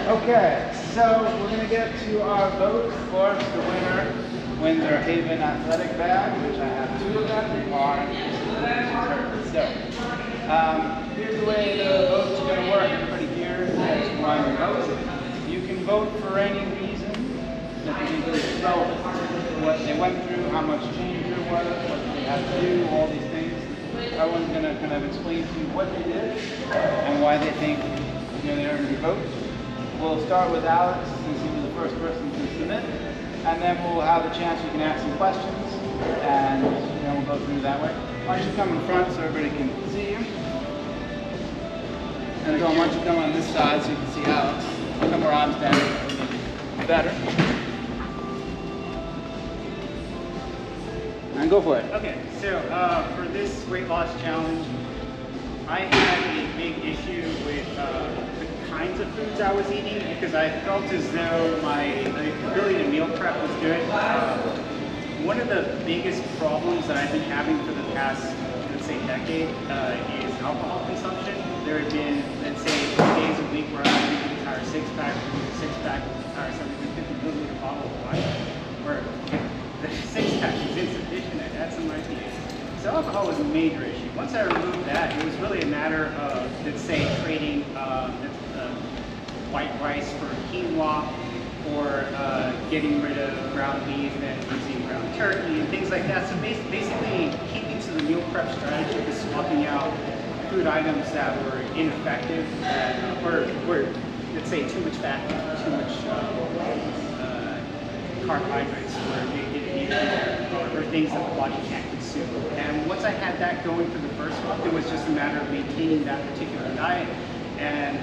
Okay, so we're going to get to our vote. Of course, the winner wins our Haven athletic bag, which I have 2 of them. They are determined. So, here's the way the votes are going to work. Everybody here has 1 vote. You can vote for any reason that you think is relevant. What they went through, how much change there was, what they had to do, all these things. Everyone's going to kind of explain to you what they did and why they think they earned your vote. We'll start with Alex, since he was the first person to submit, and then we'll have a chance you can ask some questions, and then we'll go through that way. Why don't you come in front so everybody can see you? And Don, why don't you come on this side so you can see Alex? I'll come where I'm standing. Better. And go for it. Okay, so for this weight loss challenge, I had a big issue with the kinds of foods I was eating because I felt as though my ability to meal prep was good. One of the biggest problems that I've been having for the past, let's say, decade is alcohol consumption. There have been, let's say, 3 days a week where I would drink an entire 6-pack, an entire 750 milliliter bottle of wine, where the 6-pack is insufficient. I'd add some IPA. So alcohol was a major issue. Once I removed that, it was really a matter of, let's say, trading white rice for quinoa, or getting rid of ground beef and using ground turkey and things like that. So basically, keeping to the meal prep strategy is swapping out food items that were ineffective or let's say, too much fat, too much carbohydrates, where they didn't need or things that the body can't consume. And once I had that going for the first month, it was just a matter of maintaining that particular diet and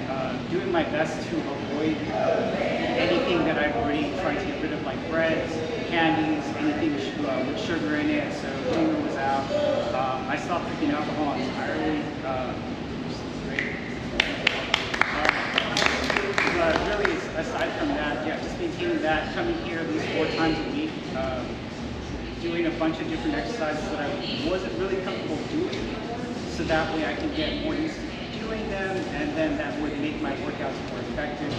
doing my best to avoid anything that I've already tried to get rid of, like breads, candies, anything with sugar in it. So sugar was out. I stopped drinking alcohol entirely. Really, aside from that, yeah, just maintaining that, coming here at least 4 times a week, doing a bunch of different exercises that I wasn't really comfortable doing, so that way I can get more used to doing them, and then that would make my workouts more effective,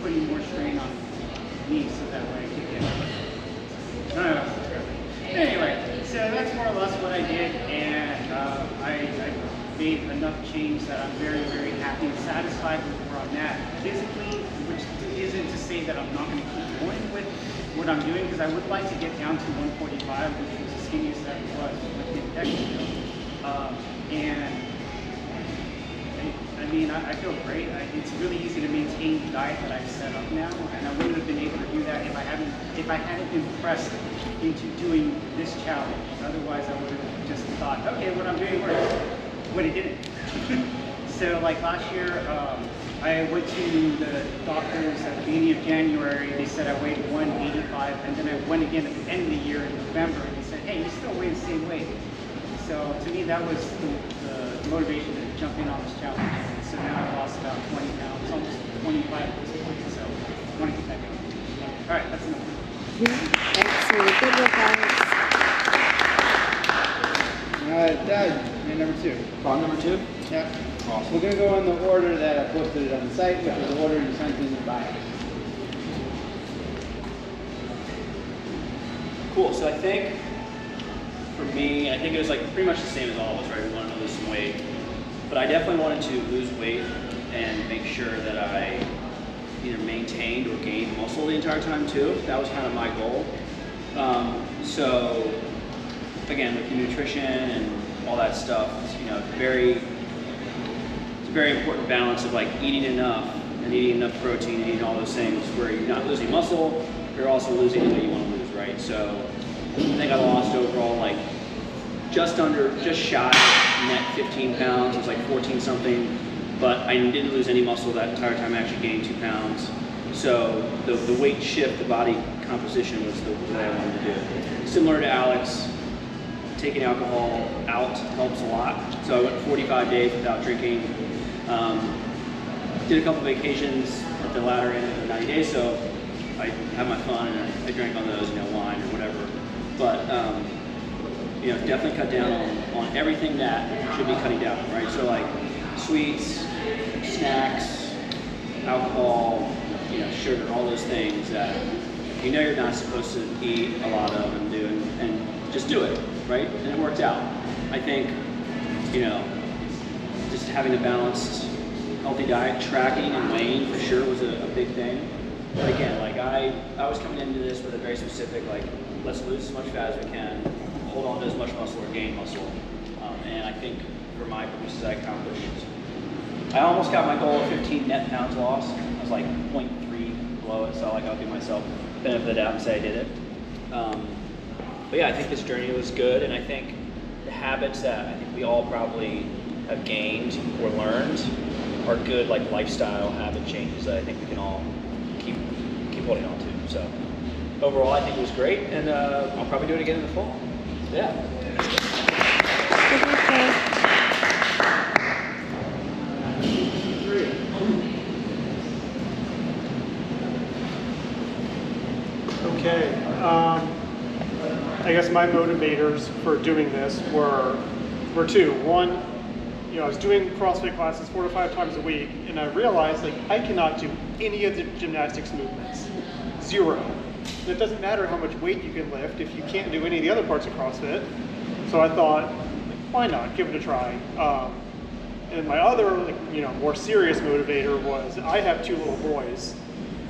putting more strain on me, so that way I could get. Anyway, so that's more or less what I did, and I made enough change that I'm very, very happy and satisfied with where I'm at physically, which isn't to say that I'm not going to keep going with what I'm doing, because I would like to get down to 145, which was the skinniest that it was like a decade ago. And I mean, I feel great. It's really easy to maintain the diet that I've set up now, and I wouldn't have been able to do that if I hadn't been pressed into doing this challenge. Otherwise, I would have just thought, okay, what I'm doing works. When it didn't. So like last year, I went to the doctors at the beginning of January. They said I weighed 185, and then I went again at the end of the year in November, and they said, hey, you still weigh the same weight. So to me, that was the motivation to jump in on this challenge. So now I've lost about 20 pounds, almost 25 at this point, so I want to keep that going. All right, that's enough. Excellent. Good work, Alex. Doug, you're number 2. I'm number 2? Yeah. Awesome. We're going to go in the order that I posted it on the site, which is the order you sent in your bio. Cool. So I think, for me, I think it was like pretty much the same as all of us, right? We wanted to lose some weight. But I definitely wanted to lose weight and make sure that I either maintained or gained muscle the entire time too. That was kind of my goal. So again, with the nutrition and all that stuff, it's, it's a very important balance of like eating enough and eating enough protein and eating all those things where you're not losing muscle, you're also losing the weight you want to lose, right? So I think I lost overall like just shy of net 15 pounds. It was like 14 something, but I didn't lose any muscle that entire time. I actually gained 2 pounds. So the weight shift, the body composition was the way I wanted to do. Similar to Alex, taking alcohol out helps a lot. So I went 45 days without drinking. Did a couple vacations at the latter end of the 90 days, so I had my fun and I drank on those, wine or whatever. But definitely cut down on everything that should be cutting down, right? So like sweets, snacks, alcohol, sugar, all those things that you're not supposed to eat a lot of and do, and just do it, right? And it worked out. I think, just having a balanced, healthy diet, tracking and weighing for sure was a big thing. But again, like I was coming into this with a very specific, like, let's lose as much fat as we can, hold on to as much muscle or gain muscle. And I think for my purposes, I accomplished. I almost got my goal of 15 net pounds lost. I was like 0.3 below it, so like I'll give myself the benefit of the doubt and say I did it. But yeah, I think this journey was good, and I think the habits that I think we all probably have gained or learned are good, like lifestyle habit changes that I think we can all keep holding on to. So overall, I think it was great, and I'll probably do it again in the fall. Yeah. Okay. I guess my motivators for doing this were two. One, I was doing CrossFit classes 4 to 5 times a week, and I realized like I cannot do any of the gymnastics movements. Zero. And it doesn't matter how much weight you can lift if you can't do any of the other parts of CrossFit. So I thought, why not? Give it a try. And my other, more serious motivator was I have 2 little boys,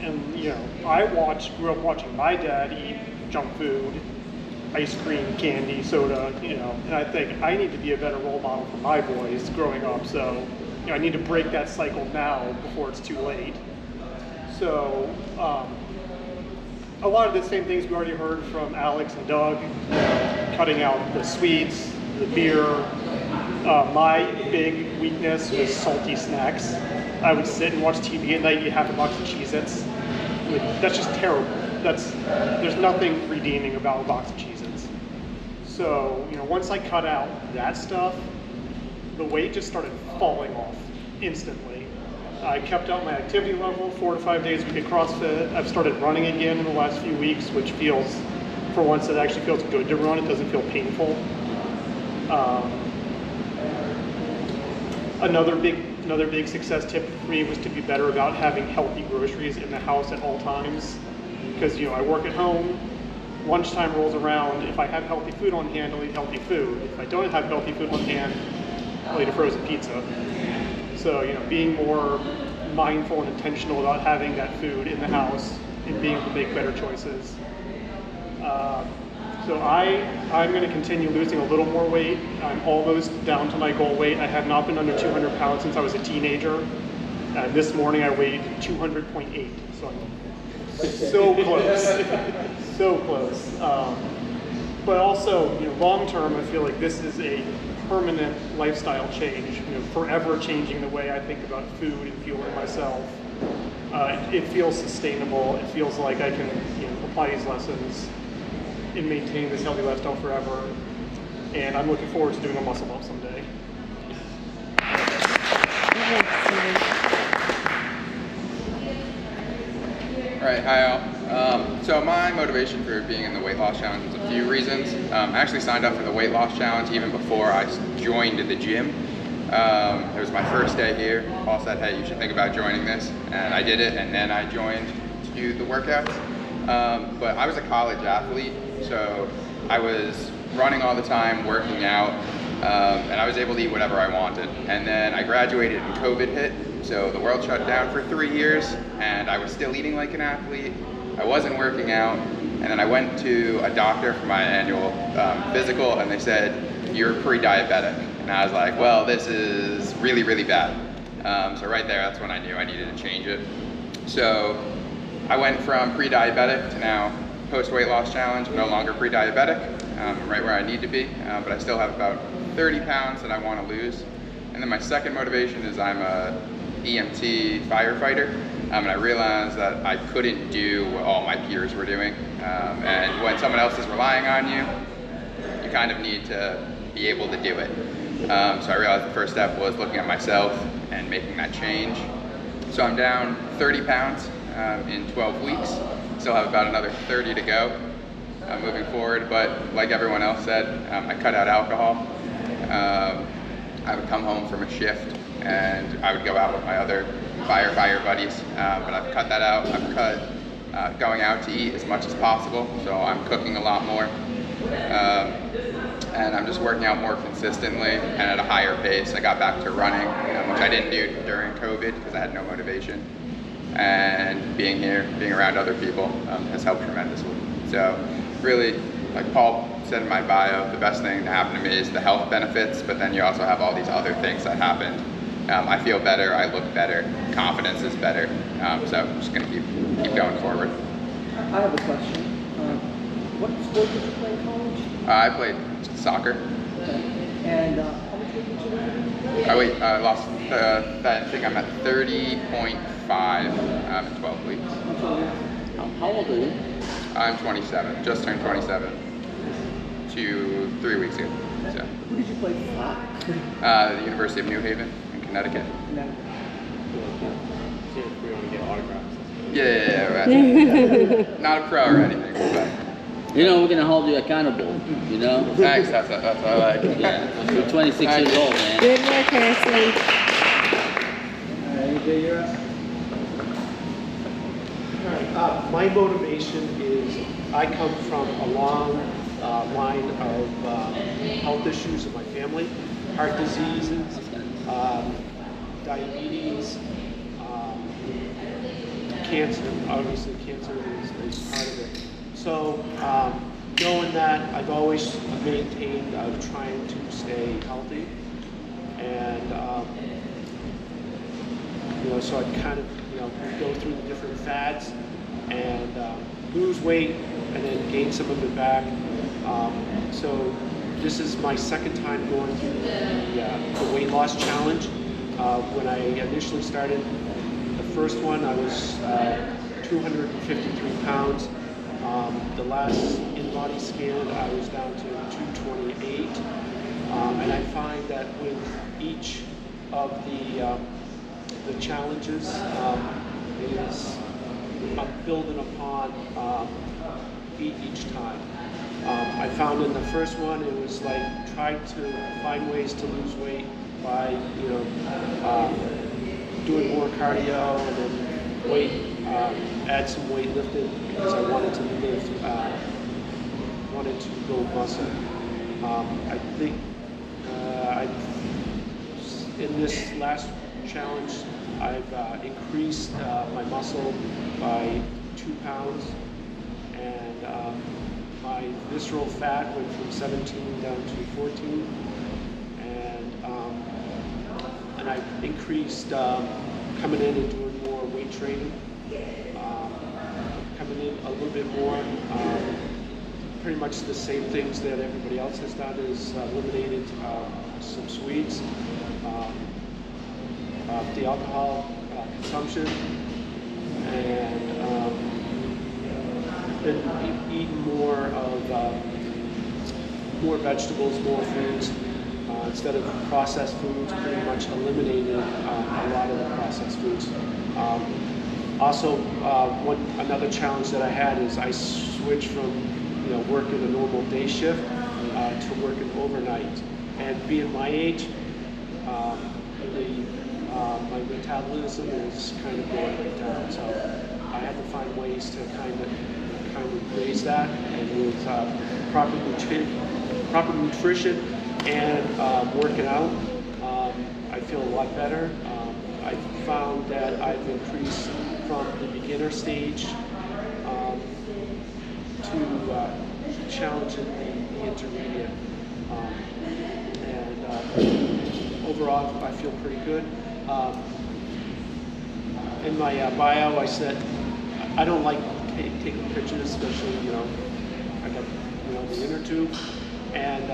and I grew up watching my dad eat junk food, ice cream, candy, soda, and I think I need to be a better role model for my boys growing up. So, I need to break that cycle now before it's too late. So, a lot of the same things we already heard from Alex and Doug, cutting out the sweets, the beer. My big weakness was salty snacks. I would sit and watch TV at night and eat half a box of Cheez-Its. That's just terrible. There's nothing redeeming about a box of Cheez-Its. So, once I cut out that stuff, the weight just started falling off instantly. I kept up my activity level 4 to 5 days a week at CrossFit. I've started running again in the last few weeks, which feels, for once, it actually feels good to run. It doesn't feel painful. Another big success tip for me was to be better about having healthy groceries in the house at all times. Because I work at home, lunchtime rolls around. If I have healthy food on hand, I'll eat healthy food. If I don't have healthy food on hand, I'll eat a frozen pizza. So being more mindful and intentional about having that food in the house and being able to make better choices. So I'm going to continue losing a little more weight. I'm almost down to my goal weight. I have not been under 200 pounds since I was a teenager. This morning I weighed 200.8, so I'm so close, so close. But also, long term, I feel like this is a permanent lifestyle change, forever changing the way I think about food and fueling myself. It feels sustainable. It feels like I can apply these lessons and maintain this healthy lifestyle forever. And I'm looking forward to doing a muscle up someday. All right, hi all. So my motivation for being in the weight loss challenge is a few reasons. I actually signed up for the weight loss challenge even before I joined the gym. It was my first day here. Paul said, hey, you should think about joining this. And I did it, and then I joined to do the workouts. But I was a college athlete, so I was running all the time, working out, and I was able to eat whatever I wanted. And then I graduated and COVID hit, so the world shut down for 3 years, and I was still eating like an athlete. I wasn't working out, and then I went to a doctor for my annual physical, and they said, you're pre-diabetic. And I was like, well, this is really, really bad. So right there, that's when I knew I needed to change it. So I went from pre-diabetic to now post-weight loss challenge. I'm no longer pre-diabetic. I'm right where I need to be, but I still have about 30 pounds that I want to lose. And then my second motivation is I'm a EMT firefighter, and I realized that I couldn't do what all my peers were doing. And when someone else is relying on you, you kind of need to be able to do it. So I realized the first step was looking at myself and making that change. So I'm down 30 pounds in 12 weeks. Still have about another 30 to go moving forward, but like everyone else said, I cut out alcohol. I would come home from a shift and I would go out with my other firefighter buddies. But I've cut that out. I've cut going out to eat as much as possible, so I'm cooking a lot more. And I'm just working out more consistently and at a higher pace. I got back to running, which I didn't do during COVID because I had no motivation. And being here, being around other people has helped tremendously. So really, like Paul said in my bio, the best thing to happen to me is the health benefits, but then you also have all these other things that happened. I feel better, I look better, confidence is better. So I'm just gonna keep going forward. I have a question. What sport did you play in college? I played soccer. And how much weight did you lose? I lost, I think I'm at 30.5 in 12 weeks. How old are you? I'm 27, just turned 27 3 weeks ago. So, Who did you play for? the University of New Haven in Connecticut. Yeah, right. Not a pro or anything, but You know, we're gonna hold you accountable, you know? thanks, that's what I like. Yeah, you're 26 years old, man. Good work, Harrison. AJ, you're up. All right, my motivation is I come from a long line of health issues in my family, heart diseases, diabetes, cancer. Obviously, cancer is part of it. So, knowing that, I've always maintained trying to stay healthy, and so I kind of go through the different fads and lose weight and then gain some of it back. So this is my second time going through the weight loss challenge. When I initially started the first one, I was 253 pounds. The last in-body scan, I was down to 228. And I find that with each of the challenges, I'm building upon each time. I found in the first one, it was like try to find ways to lose weight by doing more cardio and then add some weightlifting because I wanted to build muscle. I think in this last challenge, I've increased my muscle by 2 pounds, and my visceral fat went from 17 down to 14, and I increased coming in and doing more weight training, coming in a little bit more. Pretty much the same things that everybody else has done is eliminated some sweets, the alcohol consumption, and been eating more vegetables, more fruits, instead of processed foods. Pretty much eliminated a lot of the processed foods. Also, another challenge that I had is I switched from working a normal day shift to working overnight. And being my age, my metabolism is kind of going right down. So I had to find ways to kind of raise that, and with proper nutrition and working out, I feel a lot better. I found that I've increased from the beginner stage to challenging the intermediate, and overall I feel pretty good. In my bio I said I don't like taking pictures, especially I got the inner tube, and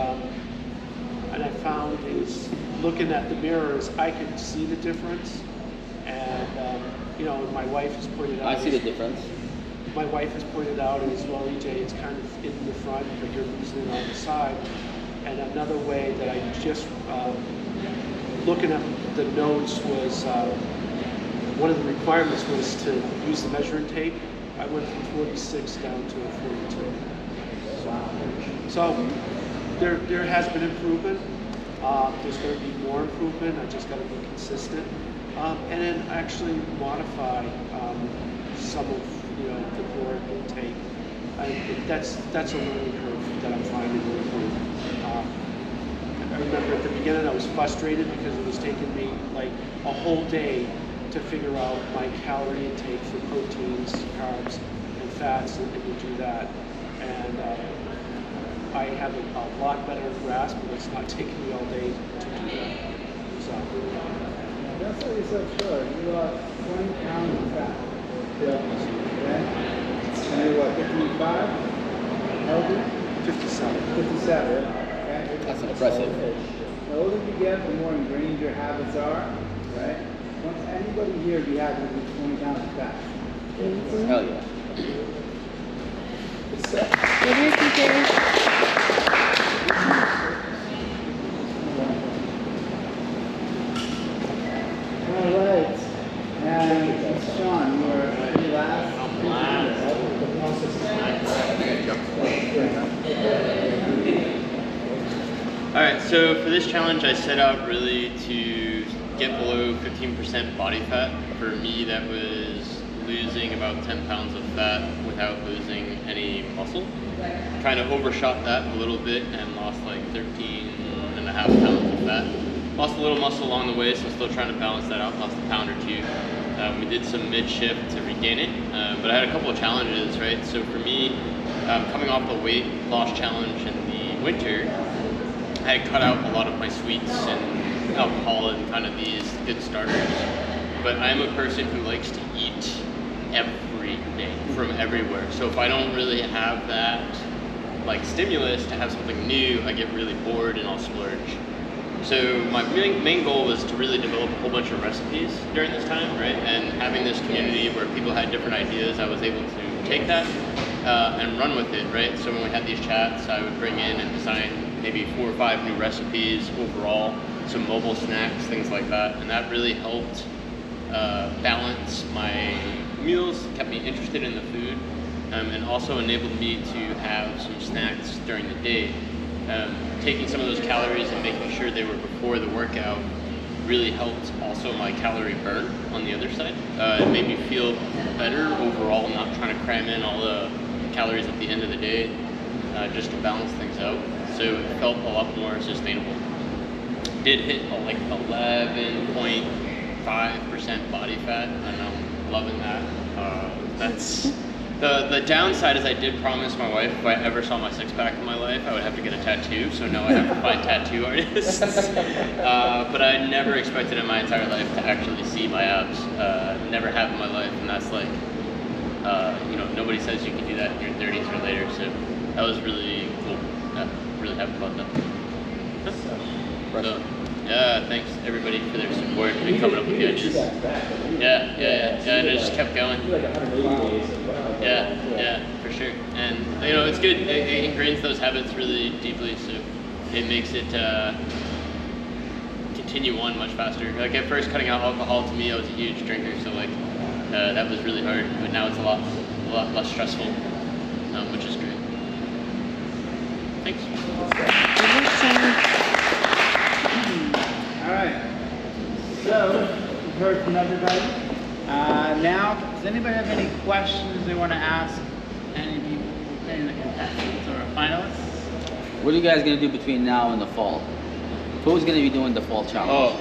I found is looking at the mirrors I can see the difference, and and my wife has pointed out. I see the difference. My wife has pointed out as well, EJ, it's kind of in the front, but you're losing it on the side. And another way that I just, looking at the notes was, one of the requirements was to use the measuring tape. I went from 46 down to 42. So there has been improvement. There's going to be more improvement. I just got to be consistent, and then actually modify some of the caloric intake. That's a learning curve that I'm finding with me. I remember at the beginning I was frustrated because it was taking me like a whole day to figure out my calorie intake for proteins, carbs, and fats, and to do that. And I have a lot better grasp, but it's not taking me all day to do that. So. Don't sell yourself short. You lost 20 pounds of fat. Okay? And you're what, 55? Healthy? 57. 57. Okay? That's impressive. The older you get, the more ingrained your habits are, right? Once anybody here be happy to lose 20 pounds of fat. Hell yeah. What is it there? All right. And Sean, you were last. Alright, so for this challenge I set out really to get below 15% body fat. For me that was losing about 10 pounds of fat without losing any muscle. Kind of overshot that a little bit and lost like 13.5 pounds of fat. Lost a little muscle along the way, so I'm still trying to balance that out, lost a pound or two. We did some mid-shift to regain it, but I had a couple of challenges, right? So for me, coming off the weight loss challenge in the winter, I had cut out a lot of my sweets and alcohol and kind of these good starters. But I'm a person who likes to eat every day from everywhere. So if I don't really have that like stimulus to have something new, I get really bored and I'll splurge. So my main goal was to really develop a whole bunch of recipes during this time, right? And having this community where people had different ideas, I was able to take that and run with it, right? So when we had these chats, I would bring in and design maybe 4 or 5 new recipes overall, some mobile snacks, things like that. And that really helped balance my meals, kept me interested in the food, and also enabled me to have some snacks during the day. Taking some of those calories and making sure they were before the workout really helped also my calorie burn on the other side. It made me feel better overall, not trying to cram in all the calories at the end of the day, just to balance things out. So it felt a lot more sustainable. Did hit like 11.5% body fat, and I'm loving that. That's the downside is I did promise my wife if I ever saw my six-pack in my life, I would have to get a tattoo. So now I have to find tattoo artists. But I never expected in my entire life to actually see my abs. Never have in my life, and that's like, nobody says you can do that in your 30s or later. So that was really cool. Really happy about that. So, yeah, thanks everybody for their support and coming up with the ideas. Yeah, and it just kept going. Yeah, for sure. And it's good. It ingrains those habits really deeply, so it makes it continue on much faster. Like at first, cutting out alcohol to me, I was a huge drinker, so like that was really hard. But now it's a lot less stressful, which is great. Thanks. All right. So, we've heard from everybody. Now, does anybody have any questions they want to ask any of the contestants or finalists? What are you guys gonna do between now and the fall? Who's gonna be doing the fall challenge?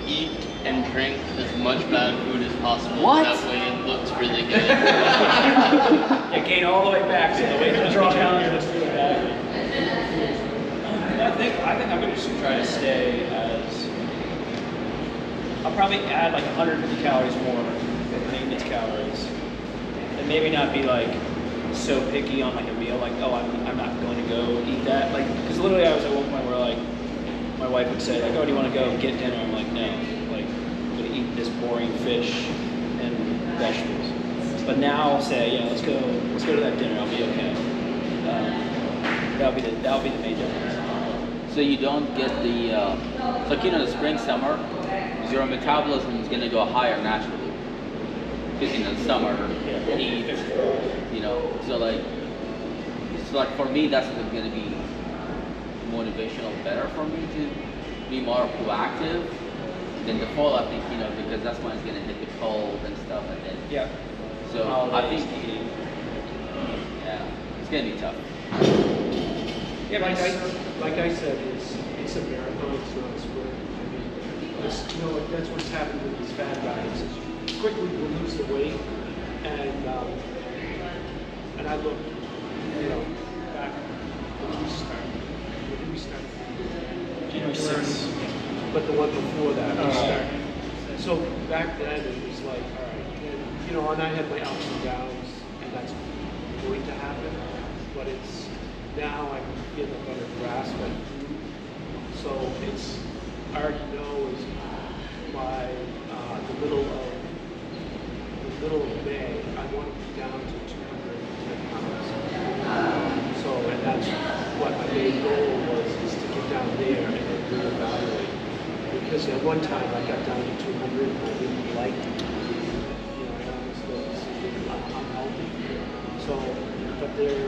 Eat and drink as much bad food as possible. What? That way it looks really good. Yeah, gain all the way back so the weight just drop down and looks really bad. I think I'm gonna just try to stay as. I'll probably add like 150 calories more maintenance calories, and maybe not be like so picky on like a meal. Like, oh, I'm not going to go eat that. Like, because literally I was at one point where like my wife would say like, oh, do you want to go get dinner? I'm like, no. Like, I'm gonna eat this boring fish and vegetables. But now I'll say, yeah, let's go to that dinner. I'll be okay. That'll be the main difference. So you don't get the, the spring, summer, your metabolism is going to go higher naturally. Because in the summer, heat, so like for me, that's going to be motivational better for me to be more proactive than the fall. I think, you know, because that's when it's gonna hit the cold and stuff, and then Yeah. so I Holidays, think heating. it's gonna be tough. Yeah, but Like I said, it's a marathon, it's not a sprint. I mean, you know, that's what's happened with these fat diets, is you quickly will lose the weight, and I look, you know, back when we started, January 6th. but the one before that, we Oh. started. So back then, it was like, all right, and, you know, and I had my ups and downs, and that's going to happen, but it's, now I'm getting a better grasp of food. So it's, I already know is by the middle of May, I want to be down to 210 pounds. So, and that's what my main goal was, is to get down there and then reevaluate. Because at one time I got down to 200 and I didn't like it. You know, I almost was unhealthy. So, but there,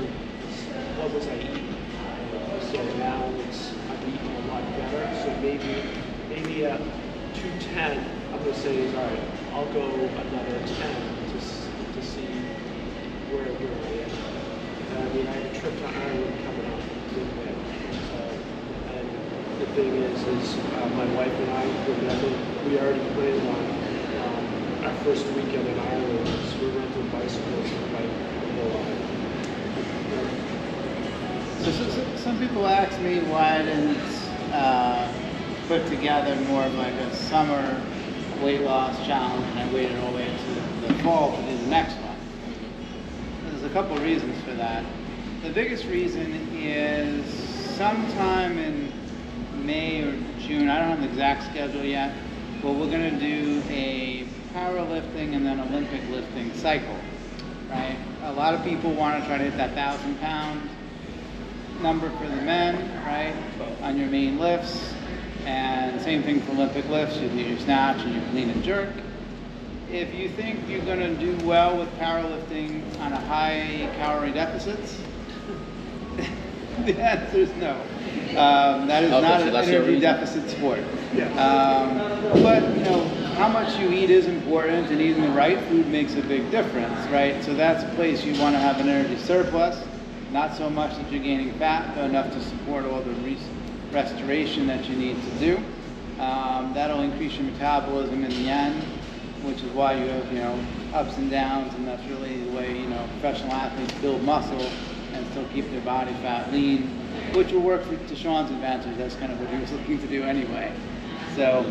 what was I eating? So now I'm eating a lot better. So maybe at 210, I'm gonna say is all right. I'll go another 10 to see where I am. I mean, I have a trip to Ireland coming up midway. And the thing is my wife and I, we already planned on our first weekend in Ireland. So we're renting bicycles and bike the whole island. So some people ask me why I didn't put together more of like a summer weight loss challenge and I waited all the way to the fall to do the next one. There's a couple reasons for that. The biggest reason is sometime in May or June, I don't have the exact schedule yet, but we're going to do a powerlifting and then Olympic lifting cycle, right? A lot of people want to try to hit that 1,000-pound number for the men, right, on your main lifts, and same thing for Olympic lifts. You do your snatch and your clean and jerk. If you think you're going to do well with powerlifting on a high calorie deficits, the answer is no. That is Okay, not so an that's your energy reason? deficit sport. But you know, how much you eat is important, and eating the right food makes a big difference, right? So that's a place you want to have an energy surplus. Not so much that you're gaining fat, but enough to support all the restoration that you need to do. That'll increase your metabolism in the end, which is why you have, you know, ups and downs, and that's really the way, you know, professional athletes build muscle and still keep their body fat lean, which will work to Sean's advantage. That's kind of what he was looking to do anyway. So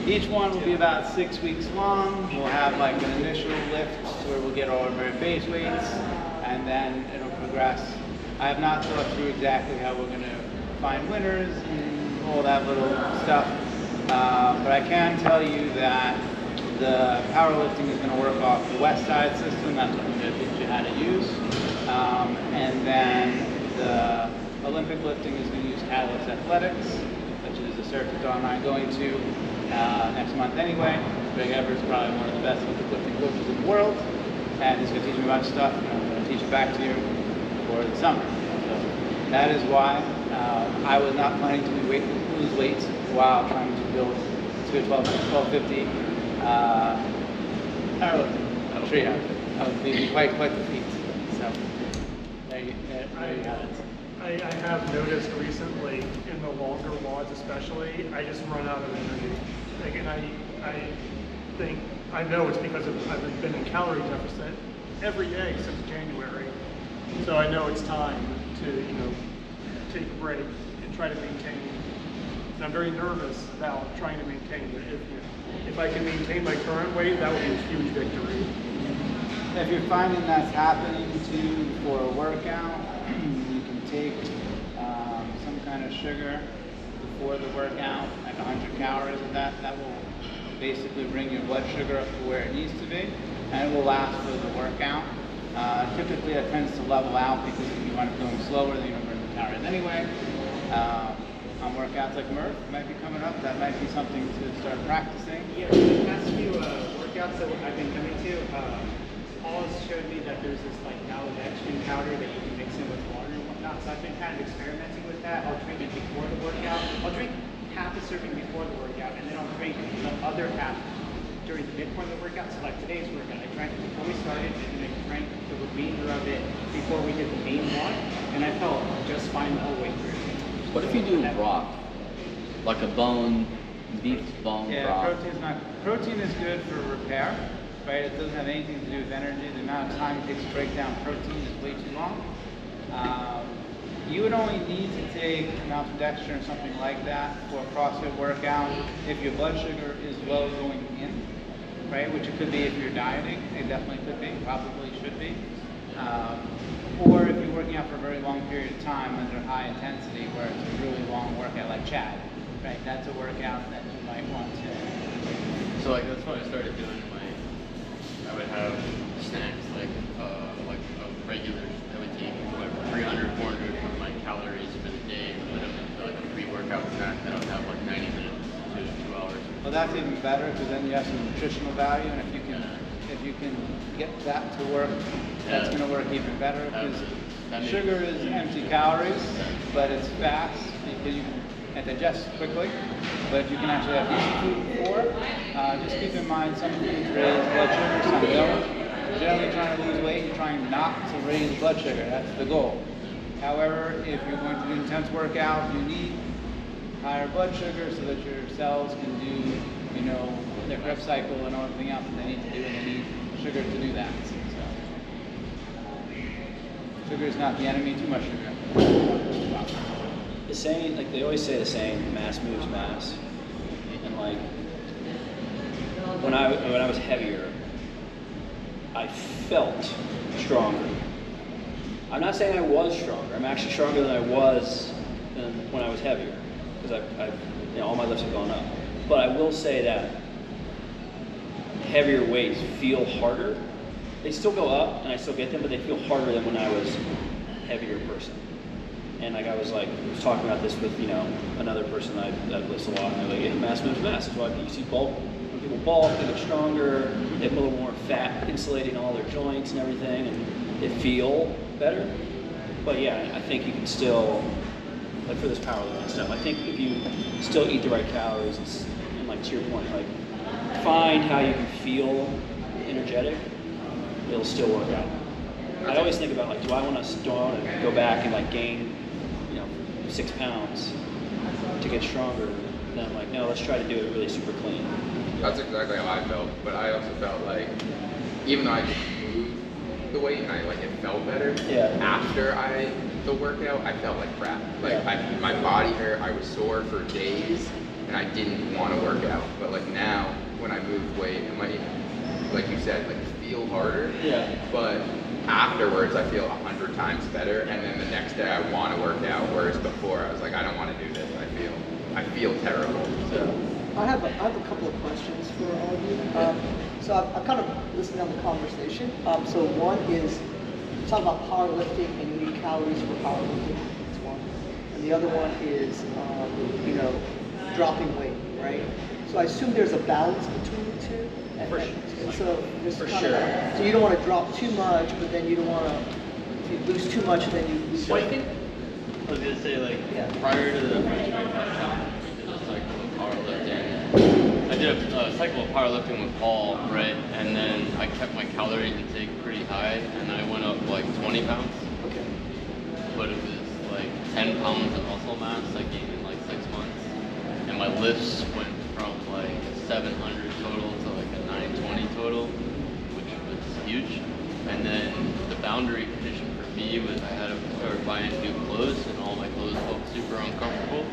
each one will be about 6 weeks long. We'll have like an initial lift where we'll get all of our base weights, and then it'll progress. I have not thought through exactly how we're going to find winners and all that little stuff, but I can tell you that the powerlifting is going to work off the West Side system. That's what I'm going to teach you how to use. And then the Olympic lifting is going to use Catalyst Athletics, which is a circuit Dawn and I are going to next month anyway. Greg Everett's probably one of the best Olympic lifting coaches in the world, and he's going to teach me a bunch of stuff, and I'm going to teach it back to you for the summer. So that is why I was not planning to lose weight while trying to build to a 1250 powerlifting trio. That would be quite the feat. So there you have it. I have noticed recently in the longer WODs especially, I just run out of energy. Like, and I think, I know it's because I've been in calorie deficit every day since January. So I know it's time to, you know, take a break and try to maintain. And I'm very nervous about trying to maintain. But if I can maintain my current weight, that would be a huge victory. If you're finding that's happening to you for a workout, you can take some kind of sugar before the workout, like 100 calories of that. That will basically bring your blood sugar up to where it needs to be, and it will last for the workout. Typically, that tends to level out because if you want it going slower, then you don't burn the calories anyway. On workouts like Murph might be coming up, that might be something to start practicing. Yeah, the past few workouts that I've been coming to, Paul has showed me that there's this like maltodextrin powder that you can mix in with water and whatnot. out. So I've been kind of experimenting with that. I'll drink it before the workout. I'll drink half a serving before the workout, and then I'll drink the other half during the midpoint of the workout. So like today's workout, I drank it before we started, and then I drank the remainder of it before we did the main one, and I felt just fine the whole way through. What if you do broth? Like a beef bone Yeah, broth? protein is good for repair, right? It doesn't have anything to do with energy. The amount of time it takes to break down protein is way too long. You would only need to take maltodextrin or something like that for a CrossFit workout if your blood sugar is low going in, right? Which it could be if you're dieting. It definitely could be, probably should be. Or if you're working out for a very long period of time under high intensity where it's a really long workout like Chad, right? That's a workout that you might want to. So like that's when I started doing I would have snacks like a regular, I would take like 300, 400 of my calories for the day, put them into like a pre-workout snack that I would have like 90 minutes to 2 hours. Well, that's even better because then you have some nutritional value, and if you can get that to work, that's going to work even better because sugar is empty calories, but it's fast because you can digest quickly. But if you can actually have decent food before, just keep in mind some foods raise blood sugar, some don't. Generally trying to lose weight, you're trying not to raise blood sugar. That's the goal. However, if you're going to do intense workout, you need higher blood sugar so that your cells can do, their Krebs cycle and everything else that they need to do, and they need sugar to do that. So, sugar is not the enemy, too much sugar. The saying, like they always say the saying, mass moves mass. And like, when I was heavier, I felt stronger. I'm not saying I was stronger. I'm actually stronger than I was when I was heavier, because all my lifts have gone up. But I will say that heavier weights feel harder. They still go up, and I still get them, but they feel harder than when I was a heavier person. And like I was talking about this with another person I list a lot, and they're like, yeah, mass moves mass. That's why you see bulk. When people bulk, they get stronger. They have a little more fat insulating all their joints and everything, and they feel better. But yeah, I think you can still, like for this powerlifting stuff, I think if you still eat the right calories and like to your point, like find how you can feel energetic, it'll still work out. I always think about like, do I want to go back and like gain 6 pounds to get stronger? Then I'm like, no, let's try to do it really super clean. That's exactly how I felt, but I also felt like even though I just moved the weight and it felt better, after the workout, I felt like crap. My body hurt, I was sore for days, and I didn't want to work out. But like now, when I move weight, it might, like you said, feel harder. Yeah. But afterwards, I feel 100 times better, and then the next day I want to work out. Whereas before, I was like, I don't want to do this. I feel terrible. So. I have a couple of questions for all of you. So I've kind of listened on the conversation. So one is talk about powerlifting and you need calories for powerlifting. That's one. And the other one is dropping weight, right? So I assume there's a balance between the two. And so just for kind sure. of, so you don't want to drop too much, but then you don't want to, if you lose too much, then you lose. So I think I was gonna say prior to the French Weight Loss Challenge, I did a cycle of powerlifting. I did a cycle of powerlifting with Paul, right? And then I kept my calorie intake pretty high, and I went up like 20 pounds. Okay. But it was like 10 pounds of muscle mass I gained in like 6 months, and my lifts went from like 700 total to like a 920 total, which was huge. And then the boundary condition for me was I had to start buying new clothes, and all my clothes felt super uncomfortable,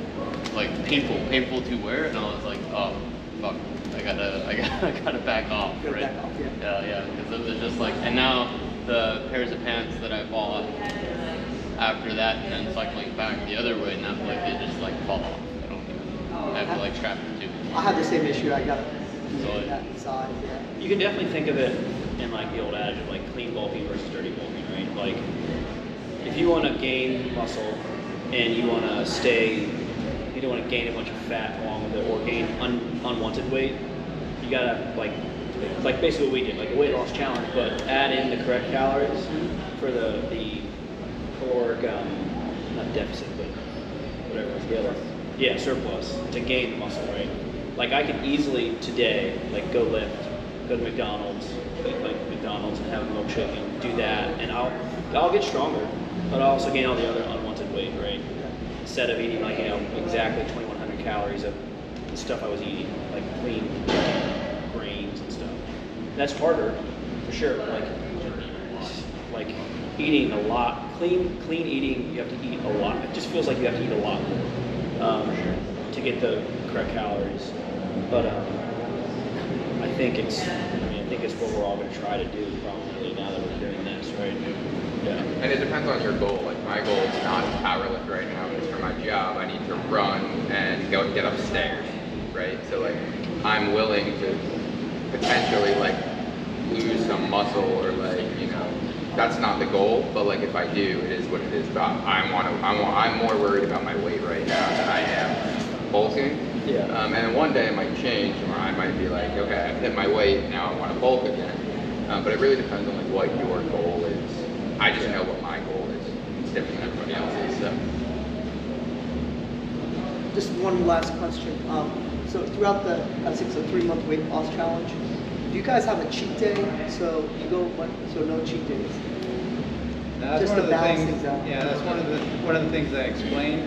like painful to wear. And I was like, oh fuck, I gotta back off, right? Back off, Yeah, because it was just like, and now the pairs of pants that I bought after that, and then cycling back the other way, now they just fall off. I have to strap them too. I have the same issue. I got So that size. Yeah. You can definitely think of it in the old adage of clean bulking versus dirty bulking, right? Like if you want to gain muscle and you want to you don't want to gain a bunch of fat along with it or gain unwanted weight, you gotta like basically what we did, like a weight loss challenge, but add in the correct calories for the caloric not deficit, but whatever it's together. Yeah, surplus to gain the muscle, right? Like I could easily today, like go lift, go to McDonald's, eat like McDonald's and have a milkshake and do that, and I'll get stronger, but I'll also gain all the other unwanted weight, right? Instead of eating like exactly 2,100 calories of the stuff I was eating, like clean grains and stuff. And that's harder, for sure. Like eating a lot, clean eating. You have to eat a lot. It just feels like you have to eat a lot more to get the correct calories. But I think it's what we're all going to try to do probably now that we're doing this, right? Yeah. And it depends on your goal. Like my goal is not to powerlift right now because for my job I need to run and go get upstairs, right? So like I'm willing to potentially like lose some muscle or like, you know, that's not the goal, but like if I do, it is what it is. But I'm more worried about my weight right now than I am bulking. Yeah. And then one day it might change, or I might be like, okay, I've hit my weight, now I want to bulk again. But it really depends on like what your goal is. I just know what my goal is. It's different than everybody else's. So. Just one last question. So throughout the, I think it's a 3-month weight loss challenge, do you guys have a cheat day? So you go, so no cheat days? That's Just one to of the balance things. things out. Yeah, that's one of the things I explained.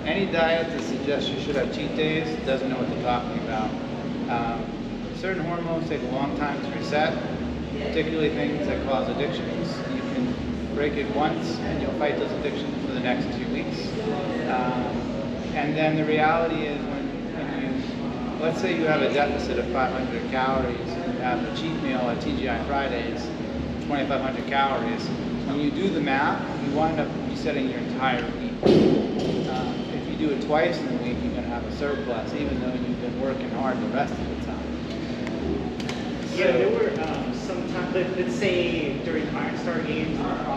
Any diet that suggests you should have cheat days doesn't know what they're talking about. Certain hormones take a long time to reset, particularly things that cause addictions. You can break it once and you'll fight those addictions for the next 2 weeks. And then the reality is when you, let's say you have a deficit of 500 calories and you have a cheat meal at TGI Fridays, 2,500 calories. When you do the math, you wind up resetting your entire week. If you do it twice in a week, you're going to have a surplus, even though you've been working hard the rest of the time. Yeah, there were some times, let's say during Iron Star games,